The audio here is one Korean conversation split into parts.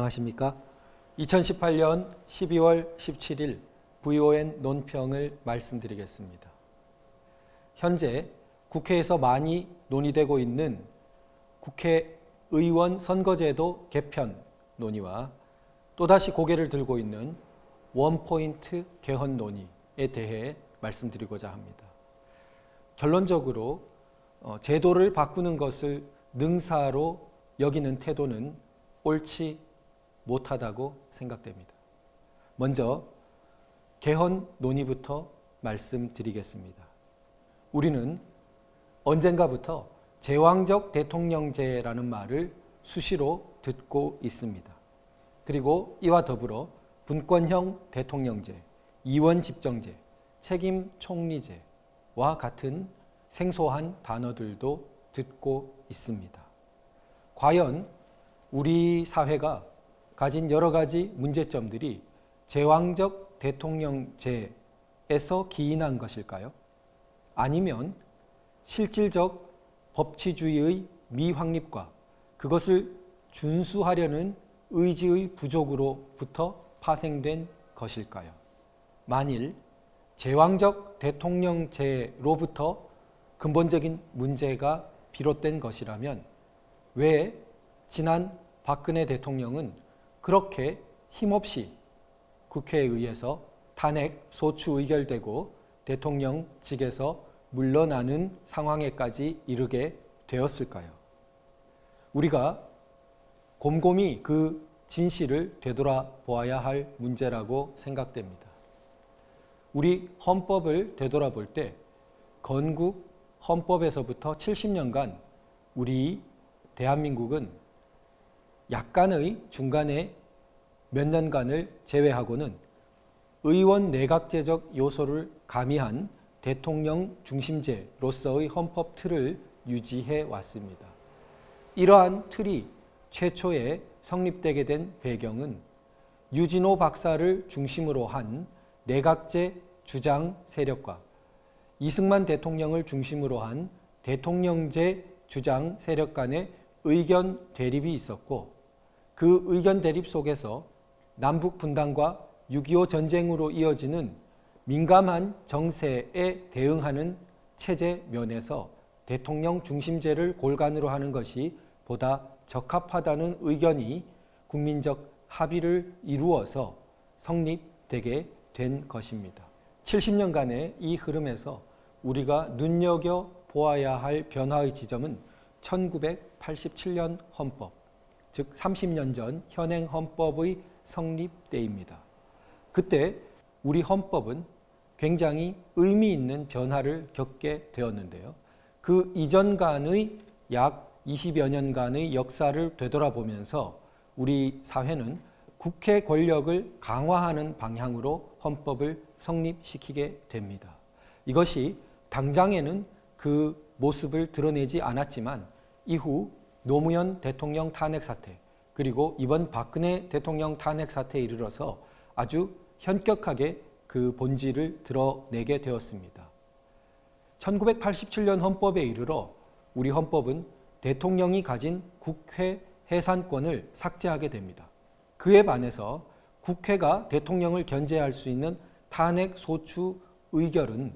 안녕하십니까? 2018년 12월 17일 VON 논평을 말씀드리겠습니다. 현재 국회에서 많이 논의되고 있는 국회의원 선거제도 개편 논의와 또다시 고개를 들고 있는 원포인트 개헌 논의에 대해 말씀드리고자 합니다. 결론적으로 제도를 바꾸는 것을 능사로 여기는 태도는 옳지 못하다고 생각됩니다. 먼저 개헌 논의부터 말씀드리겠습니다. 우리는 언젠가부터 제왕적 대통령제라는 말을 수시로 듣고 있습니다. 그리고 이와 더불어 분권형 대통령제, 이원집정제, 책임총리제와 같은 생소한 단어들도 듣고 있습니다. 과연 우리 사회가 가진 여러 가지 문제점들이 제왕적 대통령제에서 기인한 것일까요? 아니면 실질적 법치주의의 미확립과 그것을 준수하려는 의지의 부족으로부터 파생된 것일까요? 만일 제왕적 대통령제로부터 근본적인 문제가 비롯된 것이라면 왜 지난 박근혜 대통령은 그렇게 힘없이 국회에 의해서 탄핵 소추 의결되고 대통령직에서 물러나는 상황에까지 이르게 되었을까요? 우리가 곰곰이 그 진실을 되돌아보아야 할 문제라고 생각됩니다. 우리 헌법을 되돌아볼 때 건국 헌법에서부터 70년간 우리 대한민국은 약간의 중간에 몇 년간을 제외하고는 의원 내각제적 요소를 가미한 대통령 중심제로서의 헌법 틀을 유지해 왔습니다. 이러한 틀이 최초에 성립되게 된 배경은 유진호 박사를 중심으로 한 내각제 주장 세력과 이승만 대통령을 중심으로 한 대통령제 주장 세력 간의 의견 대립이 있었고 그 의견 대립 속에서 남북 분단과 6.25 전쟁으로 이어지는 민감한 정세에 대응하는 체제 면에서 대통령 중심제를 골간으로 하는 것이 보다 적합하다는 의견이 국민적 합의를 이루어서 성립되게 된 것입니다. 70년간의 이 흐름에서 우리가 눈여겨보아야 할 변화의 지점은 1987년 헌법, 즉 30년 전 현행 헌법의 성립 때입니다. 그때 우리 헌법은 굉장히 의미 있는 변화를 겪게 되었는데요. 그 이전간의 약 20여 년간의 역사를 되돌아보면서 우리 사회는 국회 권력을 강화하는 방향으로 헌법을 성립시키게 됩니다. 이것이 당장에는 그 모습을 드러내지 않았지만 이후 노무현 대통령 탄핵 사태 그리고 이번 박근혜 대통령 탄핵 사태에 이르러서 아주 현격하게 그 본질을 드러내게 되었습니다. 1987년 헌법에 이르러 우리 헌법은 대통령이 가진 국회 해산권을 삭제하게 됩니다. 그에 반해서 국회가 대통령을 견제할 수 있는 탄핵 소추 의결은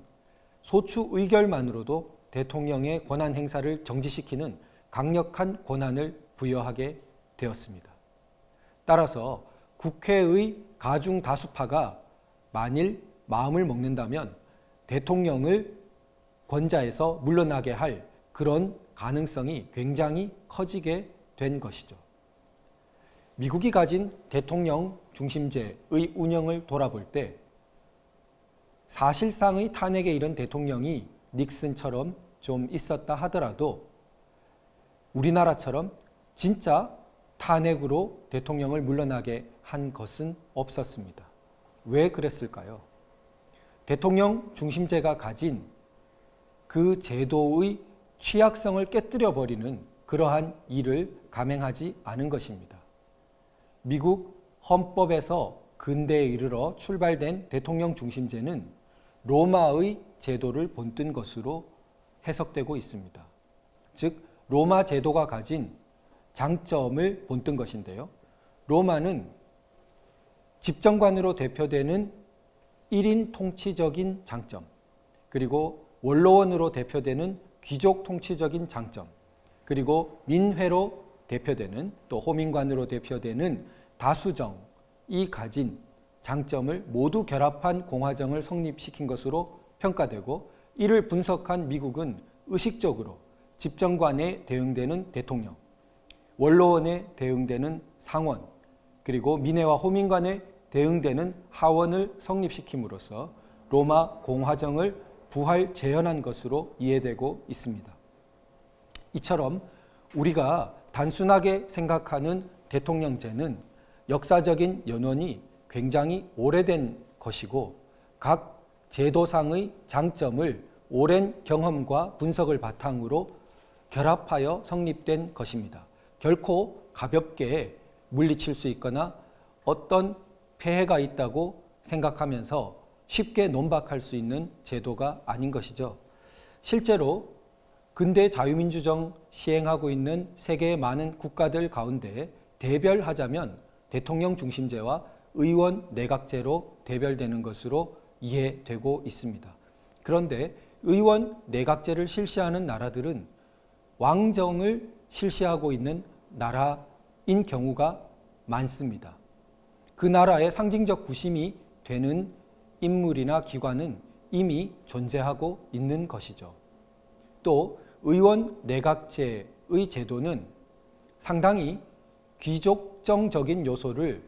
소추 의결만으로도 대통령의 권한 행사를 정지시키는 강력한 권한을 부여하게 되었습니다. 따라서 국회의 가중 다수파가 만일 마음을 먹는다면 대통령을 권자에서 물러나게 할 그런 가능성이 굉장히 커지게 된 것이죠. 미국이 가진 대통령 중심제의 운영을 돌아볼 때 사실상의 탄핵에 이른 대통령이 닉슨처럼 좀 있었다 하더라도 우리나라처럼 진짜 탄핵으로 대통령을 물러나게 한 것은 없었습니다. 왜 그랬을까요? 대통령 중심제가 가진 그 제도의 취약성을 깨뜨려버리는 그러한 일을 감행하지 않은 것입니다. 미국 헌법에서 근대에 이르러 출발된 대통령 중심제는 로마의 제도를 본뜬 것으로 해석되고 있습니다. 즉 로마 제도가 가진 장점을 본뜬 것인데요. 로마는 집정관으로 대표되는 1인 통치적인 장점, 그리고 원로원으로 대표되는 귀족 통치적인 장점, 그리고 민회로 대표되는 또 호민관으로 대표되는 다수정이 가진 장점을 모두 결합한 공화정을 성립시킨 것으로 평가되고, 이를 분석한 미국은 의식적으로 집정관에 대응되는 대통령, 원로원에 대응되는 상원, 그리고 민회와 호민관에 대응되는 하원을 성립시킴으로써 로마 공화정을 부활 재현한 것으로 이해되고 있습니다. 이처럼 우리가 단순하게 생각하는 대통령제는 역사적인 연원이 굉장히 오래된 것이고, 각 제도상의 장점을 오랜 경험과 분석을 바탕으로 결합하여 성립된 것입니다. 결코 가볍게 물리칠 수 있거나 어떤 폐해가 있다고 생각하면서 쉽게 논박할 수 있는 제도가 아닌 것이죠. 실제로 근대 자유민주정 시행하고 있는 세계의 많은 국가들 가운데 대별하자면 대통령 중심제와 의원 내각제로 대별되는 것으로 이해되고 있습니다. 그런데 의원 내각제를 실시하는 나라들은 왕정을 실시하고 있는 나라인 경우가 많습니다. 그 나라의 상징적 구심이 되는 인물이나 기관은 이미 존재하고 있는 것이죠. 또 의원 내각제의 제도는 상당히 귀족정적인 요소를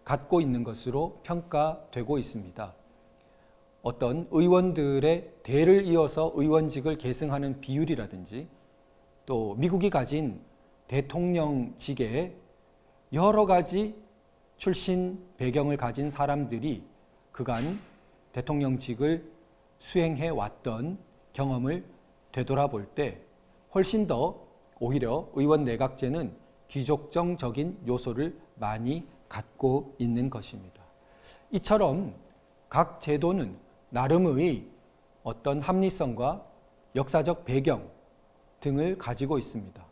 갖고 있는 것으로 평가되고 있습니다. 어떤 의원들의 대를 이어서 의원직을 계승하는 비율이라든지, 또 미국이 가진 대통령직에 여러 가지 출신 배경을 가진 사람들이 그간 대통령직을 수행해 왔던 경험을 되돌아볼 때 훨씬 더 오히려 의원 내각제는 귀족정적인 요소를 많이 갖고 있는 것입니다. 이처럼 각 제도는 나름의 어떤 합리성과 역사적 배경 등을 가지고 있습니다.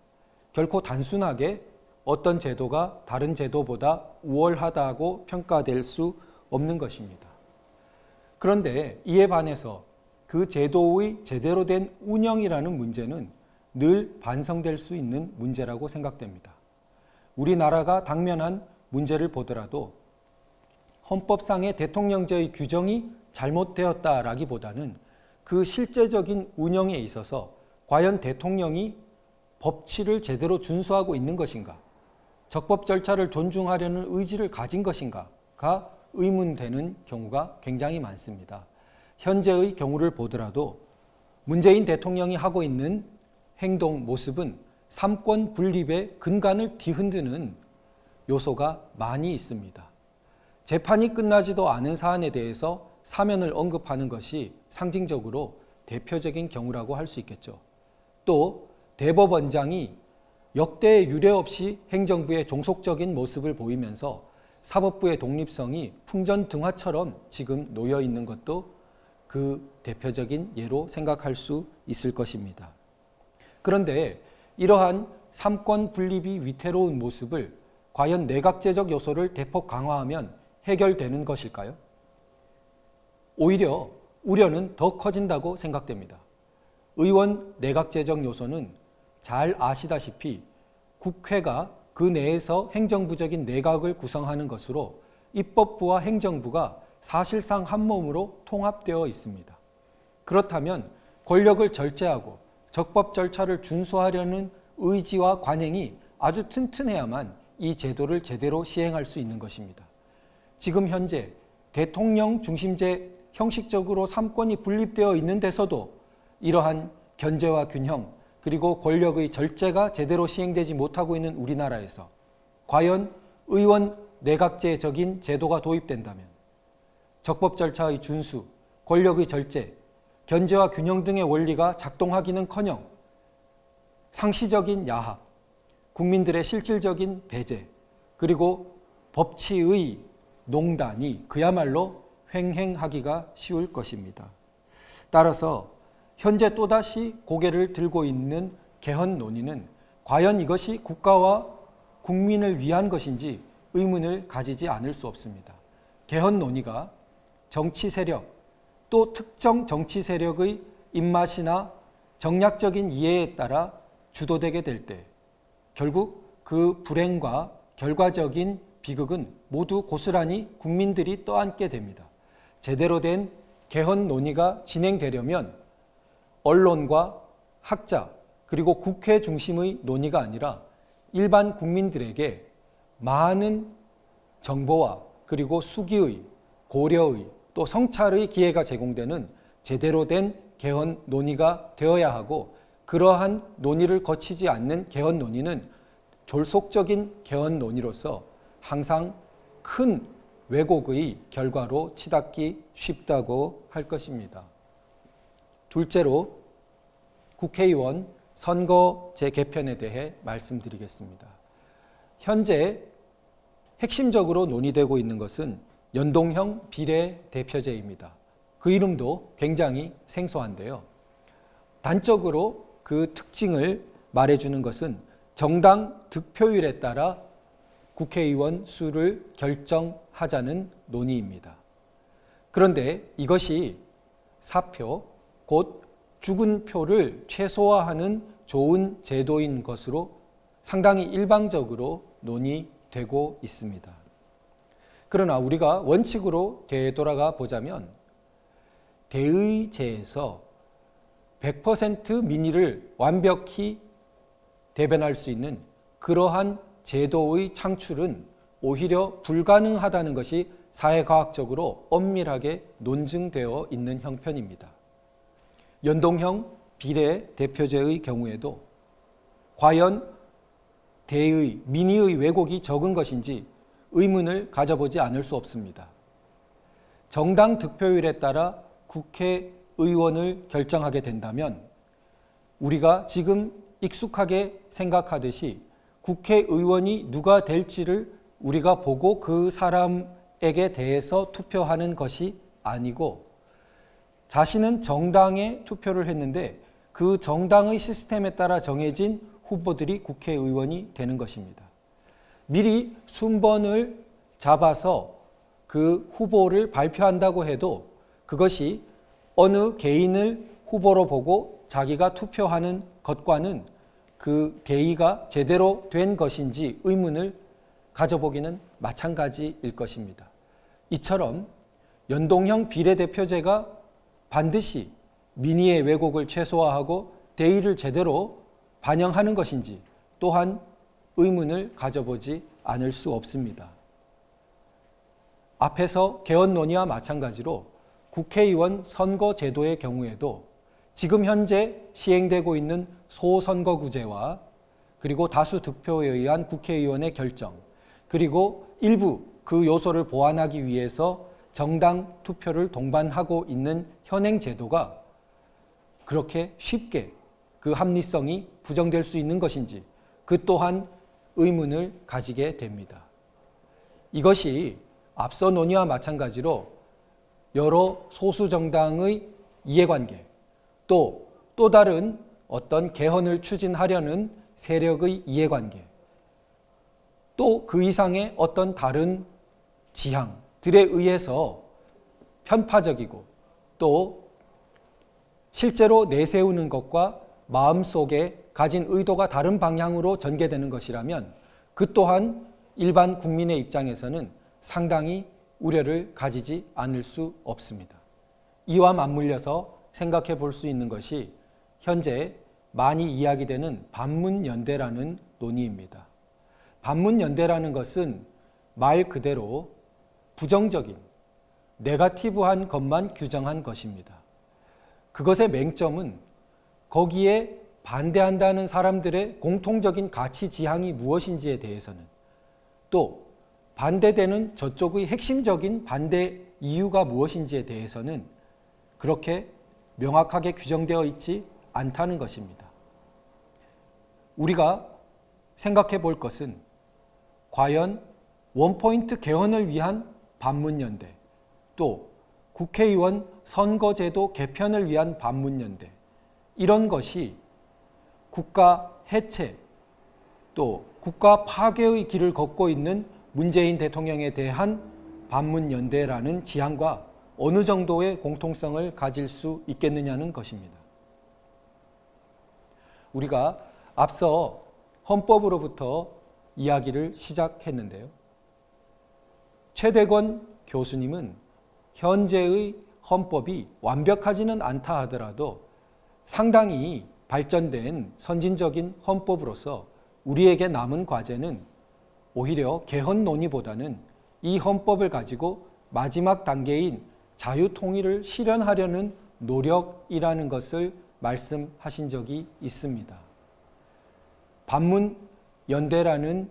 결코 단순하게 어떤 제도가 다른 제도보다 우월하다고 평가될 수 없는 것입니다. 그런데 이에 반해서 그 제도의 제대로 된 운영이라는 문제는 늘 반성될 수 있는 문제라고 생각됩니다. 우리나라가 당면한 문제를 보더라도 헌법상의 대통령제의 규정이 잘못되었다라기보다는 그 실제적인 운영에 있어서 과연 대통령이 법치를 제대로 준수하고 있는 것인가, 적법 절차를 존중하려는 의지를 가진 것인가가 의문되는 경우가 굉장히 많습니다. 현재의 경우를 보더라도 문재인 대통령이 하고 있는 행동 모습은 삼권 분립의 근간을 뒤흔드는 요소가 많이 있습니다. 재판이 끝나지도 않은 사안에 대해서 사면을 언급하는 것이 상징적으로 대표적인 경우라고 할 수 있겠죠. 또 대법원장이 역대 유례 없이 행정부의 종속적인 모습을 보이면서 사법부의 독립성이 풍전등화처럼 지금 놓여 있는 것도 그 대표적인 예로 생각할 수 있을 것입니다. 그런데 이러한 삼권 분립이 위태로운 모습을 과연 내각제적 요소를 대폭 강화하면 해결되는 것일까요? 오히려 우려는 더 커진다고 생각됩니다. 의원 내각제적 요소는 잘 아시다시피 국회가 그 내에서 행정부적인 내각을 구성하는 것으로 입법부와 행정부가 사실상 한 몸으로 통합되어 있습니다. 그렇다면 권력을 절제하고 적법 절차를 준수하려는 의지와 관행이 아주 튼튼해야만 이 제도를 제대로 시행할 수 있는 것입니다. 지금 현재 대통령 중심제 형식적으로 삼권이 분립되어 있는 데서도 이러한 견제와 균형, 그리고 권력의 절제가 제대로 시행되지 못하고 있는 우리나라에서 과연 의원 내각제적인 제도가 도입된다면 적법 절차의 준수, 권력의 절제, 견제와 균형 등의 원리가 작동하기는커녕 상시적인 야합, 국민들의 실질적인 배제, 그리고 법치의 농단이 그야말로 횡행하기가 쉬울 것입니다. 따라서 현재 또다시 고개를 들고 있는 개헌 논의는 과연 이것이 국가와 국민을 위한 것인지 의문을 가지지 않을 수 없습니다. 개헌 논의가 정치 세력, 또 특정 정치 세력의 입맛이나 정략적인 이해에 따라 주도되게 될 때 결국 그 불행과 결과적인 비극은 모두 고스란히 국민들이 떠안게 됩니다. 제대로 된 개헌 논의가 진행되려면 언론과 학자 그리고 국회 중심의 논의가 아니라 일반 국민들에게 많은 정보와 그리고 수기의, 고려의 또 성찰의 기회가 제공되는 제대로 된 개헌 논의가 되어야 하고, 그러한 논의를 거치지 않는 개헌 논의는 졸속적인 개헌 논의로서 항상 큰 왜곡의 결과로 치닫기 쉽다고 할 것입니다. 둘째로 국회의원 선거제 개편에 대해 말씀드리겠습니다. 현재 핵심적으로 논의되고 있는 것은 연동형 비례대표제입니다. 그 이름도 굉장히 생소한데요. 단적으로 그 특징을 말해주는 것은 정당 득표율에 따라 국회의원 수를 결정하자는 논의입니다. 그런데 이것이 사표, 곧 죽은 표를 최소화하는 좋은 제도인 것으로 상당히 일방적으로 논의되고 있습니다. 그러나 우리가 원칙으로 되돌아가 보자면 대의제에서 100% 민의를 완벽히 대변할 수 있는 그러한 제도의 창출은 오히려 불가능하다는 것이 사회과학적으로 엄밀하게 논증되어 있는 형편입니다. 연동형 비례대표제의 경우에도 과연 대의, 민의의 왜곡이 적은 것인지 의문을 가져보지 않을 수 없습니다. 정당 득표율에 따라 국회의원을 결정하게 된다면 우리가 지금 익숙하게 생각하듯이 국회의원이 누가 될지를 우리가 보고 그 사람에게 대해서 투표하는 것이 아니고, 자신은 정당에 투표를 했는데 그 정당의 시스템에 따라 정해진 후보들이 국회의원이 되는 것입니다. 미리 순번을 잡아서 그 후보를 발표한다고 해도 그것이 어느 개인을 후보로 보고 자기가 투표하는 것과는 그 대의가 제대로 된 것인지 의문을 가져보기는 마찬가지일 것입니다. 이처럼 연동형 비례대표제가 반드시 민의의 왜곡을 최소화하고 대의를 제대로 반영하는 것인지 또한 의문을 가져보지 않을 수 없습니다. 앞에서 개헌 논의와 마찬가지로 국회의원 선거제도의 경우에도 지금 현재 시행되고 있는 소선거구제와 그리고 다수 득표에 의한 국회의원의 결정, 그리고 일부 그 요소를 보완하기 위해서 정당 투표를 동반하고 있는 현행 제도가 그렇게 쉽게 그 합리성이 부정될 수 있는 것인지 그 또한 의문을 가지게 됩니다. 이것이 앞서 논의와 마찬가지로 여러 소수 정당의 이해관계, 또 다른 어떤 개헌을 추진하려는 세력의 이해관계, 또 그 이상의 어떤 다른 지향들에 의해서 편파적이고 또 실제로 내세우는 것과 마음속에 가진 의도가 다른 방향으로 전개되는 것이라면 그 또한 일반 국민의 입장에서는 상당히 우려를 가지지 않을 수 없습니다. 이와 맞물려서 생각해 볼 수 있는 것이 현재 많이 이야기되는 반문연대라는 논의입니다. 반문연대라는 것은 말 그대로 부정적인, 네거티브한 것만 규정한 것입니다. 그것의 맹점은 거기에 반대한다는 사람들의 공통적인 가치 지향이 무엇인지에 대해서는, 또 반대되는 저쪽의 핵심적인 반대 이유가 무엇인지에 대해서는 그렇게 명확하게 규정되어 있지 않다는 것입니다. 우리가 생각해 볼 것은 과연 원포인트 개헌을 위한 반문연대, 또 국회의원 선거제도 개편을 위한 반문연대, 이런 것이 국가 해체 또 국가 파괴의 길을 걷고 있는 문재인 대통령에 대한 반문연대라는 지향과 어느 정도의 공통성을 가질 수 있겠느냐는 것입니다. 우리가 앞서 헌법으로부터 이야기를 시작했는데요. 최대권 교수님은 현재의 헌법이 완벽하지는 않다 하더라도 상당히 발전된 선진적인 헌법으로서 우리에게 남은 과제는 오히려 개헌 논의보다는 이 헌법을 가지고 마지막 단계인 자유통일을 실현하려는 노력이라는 것을 말씀하신 적이 있습니다. 반문연대라는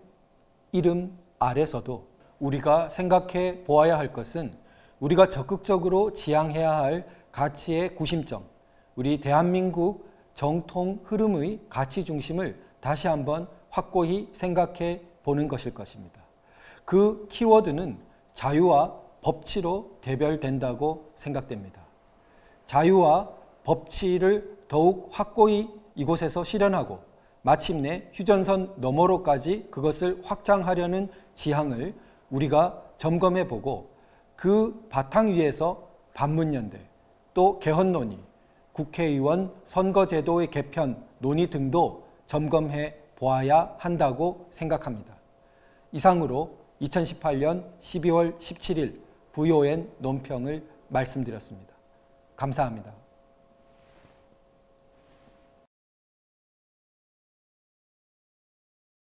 이름 아래서도 우리가 생각해 보아야 할 것은 우리가 적극적으로 지향해야 할 가치의 구심점, 우리 대한민국 정통 흐름의 가치 중심을 다시 한번 확고히 생각해 보는 것일 것입니다. 그 키워드는 자유와 법치로 대별된다고 생각됩니다. 자유와 법치를 더욱 확고히 이곳에서 실현하고 마침내 휴전선 너머로까지 그것을 확장하려는 지향을 우리가 점검해 보고 그 바탕 위에서 반문연대, 또 개헌 논의, 국회의원 선거제도의 개편 논의 등도 점검해 보아야 한다고 생각합니다. 이상으로 2018년 12월 17일 VON 논평을 말씀드렸습니다. 감사합니다.